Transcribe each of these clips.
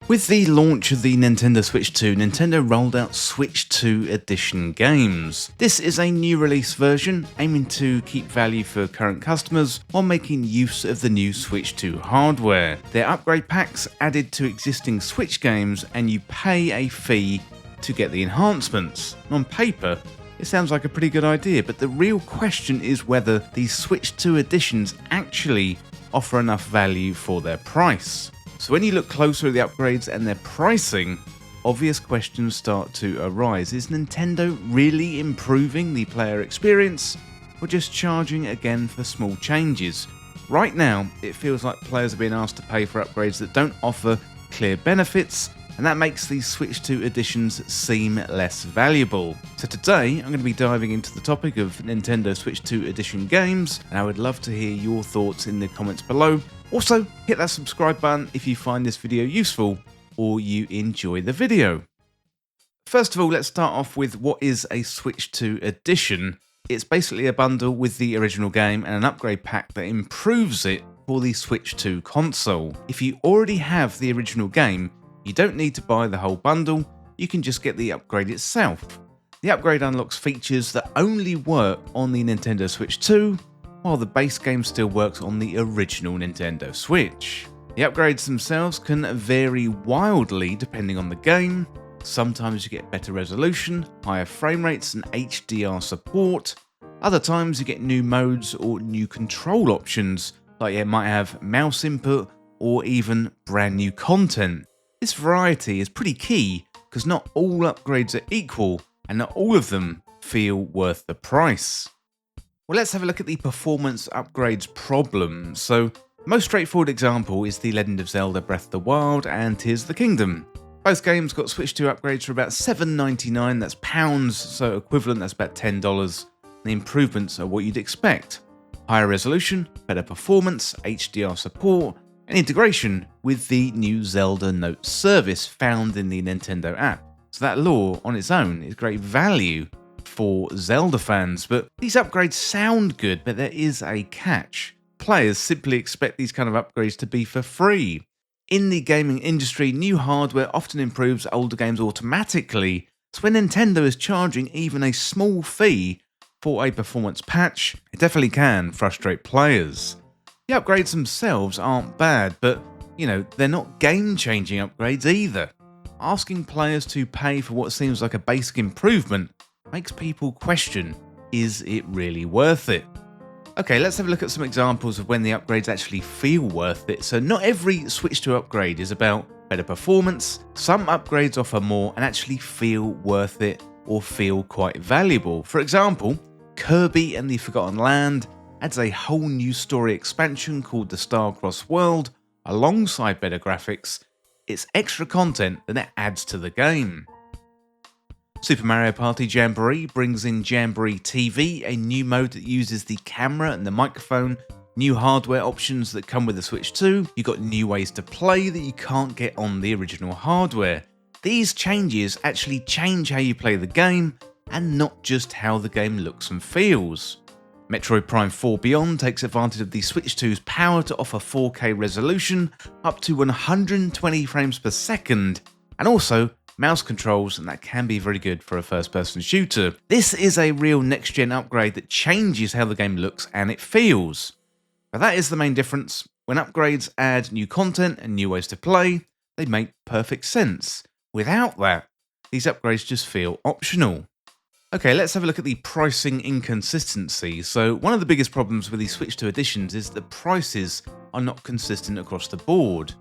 With the launch of the Nintendo Switch 2, Nintendo rolled out Switch 2 Edition games. This is a new release version, aiming to keep value for current customers while making use of the new Switch 2 hardware. They're upgrade packs added to existing Switch games, and you pay a fee to get the enhancements. On paper, it sounds like a pretty good idea, but the real question is whether these Switch 2 editions actually offer enough value for their price. So when you look closer at the upgrades and their pricing, obvious questions start to arise. Is Nintendo really improving the player experience, or just charging again for small changes? Right now, it feels like players are being asked to pay for upgrades that don't offer clear benefits, and that makes these Switch 2 editions seem less valuable. So today, I'm going to be diving into the topic of Nintendo Switch 2 edition games, and I would love to hear your thoughts in the comments below. Also, hit that subscribe button if you find this video useful or you enjoy the video. First of all, let's start off with what is a Switch 2 edition. It's basically a bundle with the original game and an upgrade pack that improves it for the Switch 2 console. If you already have the original game, you don't need to buy the whole bundle, you can just get the upgrade itself. The upgrade unlocks features that only work on the Nintendo Switch 2, while the base game still works on the original Nintendo Switch. The upgrades themselves can vary wildly depending on the game. Sometimes you get better resolution, higher frame rates and HDR support. Other times you get new modes or new control options, like it might have mouse input or even brand new content. This variety is pretty key because not all upgrades are equal and not all of them feel worth the price. Well, let's have a look at the performance upgrades problem. So, the most straightforward example is The Legend of Zelda Breath of the Wild and Tears of the Kingdom. Both games got Switch 2 upgrades for about $7.99, that's pounds, so equivalent, that's about $10. The improvements are what you'd expect. Higher resolution, better performance, HDR support, and integration with the new Zelda Notes service found in the Nintendo app. So that lore on its own is great value for Zelda fans, but these upgrades sound good, but there is a catch. Players simply expect these kind of upgrades to be for free. In the gaming industry, new hardware often improves older games automatically, so when Nintendo is charging even a small fee for a performance patch, it definitely can frustrate players. The upgrades themselves aren't bad, but they're not game-changing upgrades either. Asking players to pay for what seems like a basic improvement makes people question, is it really worth it? Okay, let's have a look at some examples of when the upgrades actually feel worth it. So not every Switch 2 upgrade is about better performance. Some upgrades offer more and actually feel worth it or feel quite valuable. For example, Kirby and the Forgotten Land adds a whole new story expansion called the Star-Crossed World alongside better graphics. It's extra content that it adds to the game. Super Mario Party Jamboree brings in Jamboree TV, a new mode that uses the camera and the microphone, new hardware options that come with the Switch 2, you've got new ways to play that you can't get on the original hardware. These changes actually change how you play the game, and not just how the game looks and feels. Metroid Prime 4 Beyond takes advantage of the Switch 2's power to offer 4K resolution up to 120 frames per second, and also mouse controls, and that can be very good for a first-person shooter. This is a real next-gen upgrade that changes how the game looks and it feels. But that is the main difference. When upgrades add new content and new ways to play, they make perfect sense. Without that, these upgrades just feel optional. Okay, let's have a look at the pricing inconsistency. So one of the biggest problems with the Switch 2 editions is that prices are not consistent across the board.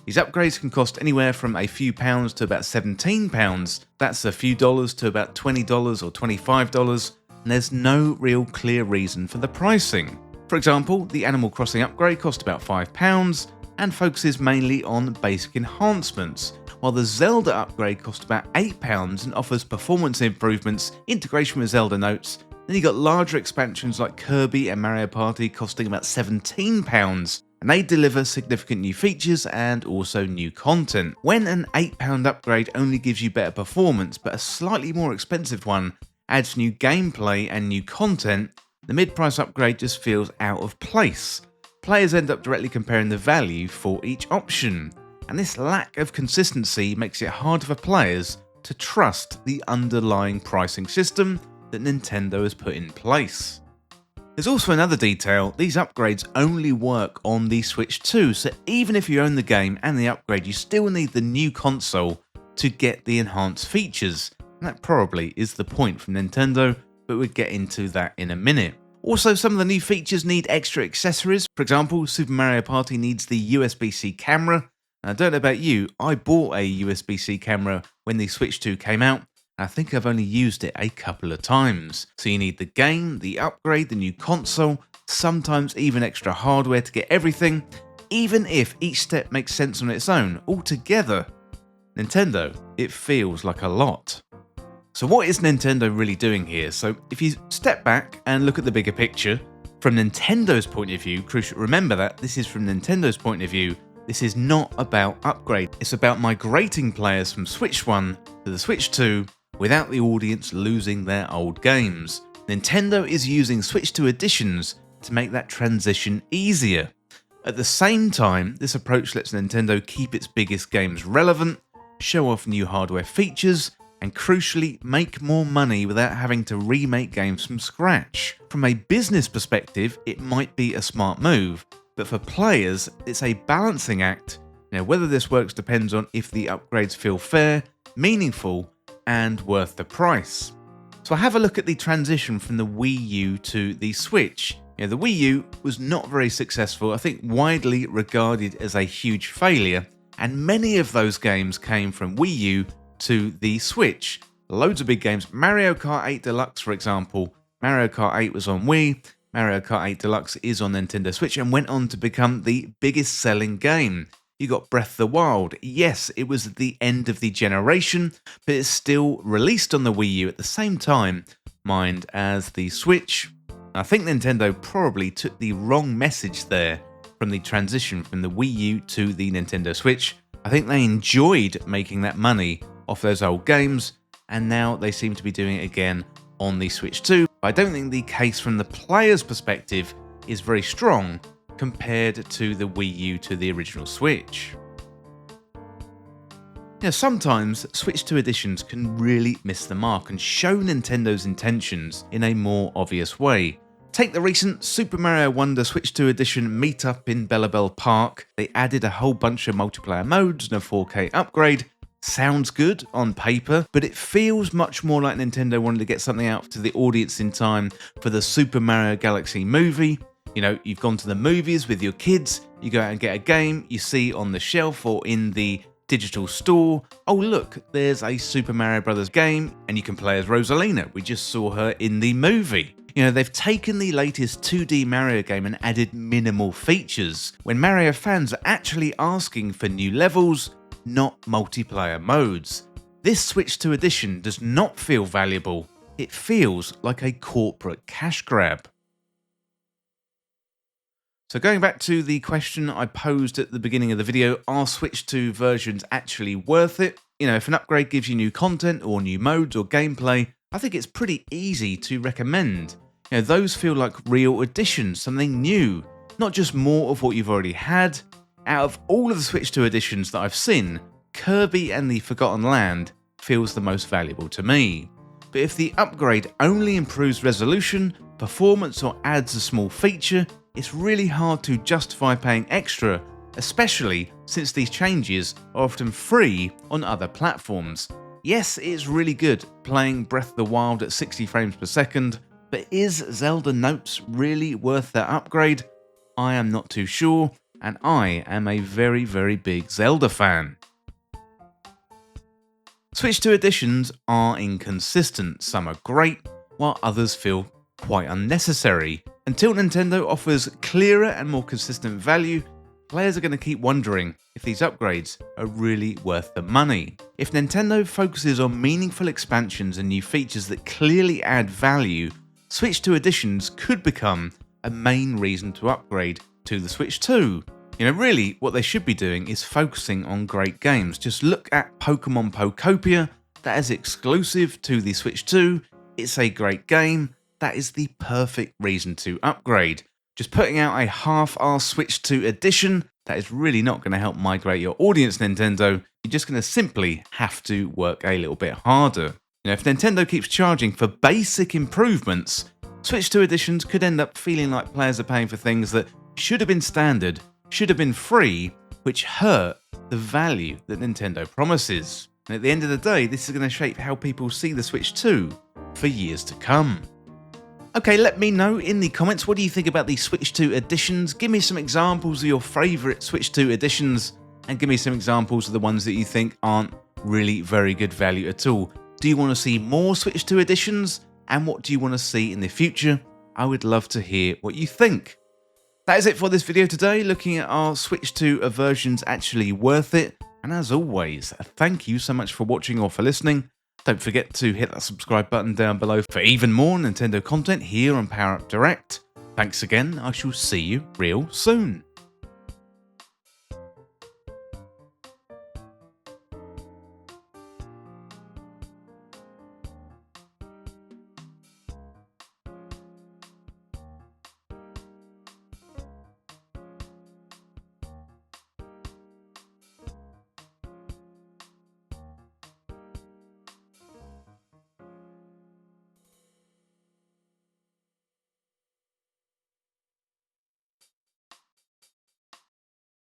These upgrades can cost anywhere from a few pounds to about £17. That's a few dollars to about $20 or $25, and there's no real clear reason for the pricing. For example, the Animal Crossing upgrade cost about £5 and focuses mainly on basic enhancements, while the Zelda upgrade cost about £8 and offers performance improvements, integration with Zelda Notes. Then you got larger expansions like Kirby and Mario Party costing about £17, and they deliver significant new features and also new content. When an £8 upgrade only gives you better performance, but a slightly more expensive one adds new gameplay and new content, the mid-price upgrade just feels out of place. Players end up directly comparing the value for each option. and this lack of consistency makes it hard for players to trust the underlying pricing system that Nintendo has put in place. There's also another detail: these upgrades only work on the Switch 2, so even if you own the game and the upgrade, you still need the new console to get the enhanced features, and that probably is the point from Nintendo, but we'll get into that in a minute. Also, some of the new features need extra accessories. For example, Super Mario Party needs the USB-C camera. I don't know about you, I bought a USB-C camera when the Switch 2 came out. I think I've only used it a couple of times. So you need the game, the upgrade, the new console, sometimes even extra hardware to get everything, even if each step makes sense on its own. Altogether, Nintendo, it feels like a lot. So what is Nintendo really doing here? So if you step back and look at the bigger picture, from Nintendo's point of view, crucial, remember that this is from Nintendo's point of view, this is not about upgrade. It's about migrating players from Switch 1 to the Switch 2 without the audience losing their old games. Nintendo is using Switch 2 editions to make that transition easier. At the same time, this approach lets Nintendo keep its biggest games relevant, show off new hardware features, and crucially, make more money without having to remake games from scratch. From a business perspective, it might be a smart move, but for players, it's a balancing act. Now, whether this works depends on if the upgrades feel fair, meaningful, and worth the price. So have a look at the transition from the Wii U to the Switch. The Wii U was not very successful, I think widely regarded as a huge failure, and many of those games came from Wii U to the Switch. Loads of big games. Mario Kart 8 Deluxe, for example. Mario Kart 8 was on Wii, Mario Kart 8 Deluxe is on Nintendo Switch and went on to become the biggest selling game. You got Breath of the Wild. Yes, it was at the end of the generation, but it's still released on the Wii U at the same time, mind, as the Switch. I think Nintendo probably took the wrong message there from the transition from the Wii U to the Nintendo Switch. I think they enjoyed making that money off those old games, and now they seem to be doing it again on the Switch 2. I don't think the case from the player's perspective is very strong compared to the Wii U to the original Switch. Sometimes Switch 2 editions can really miss the mark and show Nintendo's intentions in a more obvious way. Take the recent Super Mario Wonder Switch 2 edition meetup in Bellabelle Park. They added a whole bunch of multiplayer modes and a 4K upgrade. Sounds good on paper, but it feels much more like Nintendo wanted to get something out to the audience in time for the Super Mario Galaxy movie. You've gone to the movies with your kids, you go out and get a game, you see on the shelf or in the digital store, oh look, there's a Super Mario Brothers game, and you can play as Rosalina. We just saw her in the movie. They've taken the latest 2D Mario game and added minimal features, when Mario fans are actually asking for new levels, not multiplayer modes. This Switch 2 edition does not feel valuable. It feels like a corporate cash grab. So going back to the question I posed at the beginning of the video, are Switch 2 versions actually worth it? If an upgrade gives you new content or new modes or gameplay, I think it's pretty easy to recommend. Those feel like real additions, something new, not just more of what you've already had. Out of all of the Switch 2 editions that I've seen, Kirby and the Forgotten Land feels the most valuable to me. But if the upgrade only improves resolution, performance, or adds a small feature, it's really hard to justify paying extra, especially since these changes are often free on other platforms. Yes, it's really good playing Breath of the Wild at 60 frames per second, but is Zelda Notes really worth that upgrade? I am not too sure, and I am a very, very big Zelda fan. Switch 2 editions are inconsistent. Some are great, while others feel quite unnecessary. Until Nintendo offers clearer and more consistent value, players are going to keep wondering if these upgrades are really worth the money. If Nintendo focuses on meaningful expansions and new features that clearly add value, Switch 2 editions could become a main reason to upgrade to the Switch 2. Really, what they should be doing is focusing on great games. Just look at Pokemon Pokopia. That is exclusive to the Switch 2. It's a great game. That is the perfect reason to upgrade. Just putting out a half-arsed Switch 2 edition that is really not going to help migrate your audience, Nintendo. You're just going to simply have to work a little bit harder. If Nintendo keeps charging for basic improvements, Switch 2 editions could end up feeling like players are paying for things that should have been standard, should have been free, which hurt the value that Nintendo promises. And at the end of the day, this is going to shape how people see the Switch 2 for years to come. Okay, let me know in the comments, what do you think about the Switch 2 editions? Give me some examples of your favourite Switch 2 editions, and give me some examples of the ones that you think aren't really very good value at all. Do you want to see more Switch 2 editions? And what do you want to see in the future? I would love to hear what you think. That is it for this video today, looking at are Switch 2 versions actually worth it? And as always, thank you so much for watching or for listening. Don't forget to hit that subscribe button down below for even more Nintendo content here on Power Up Direct. Thanks again, I shall see you real soon.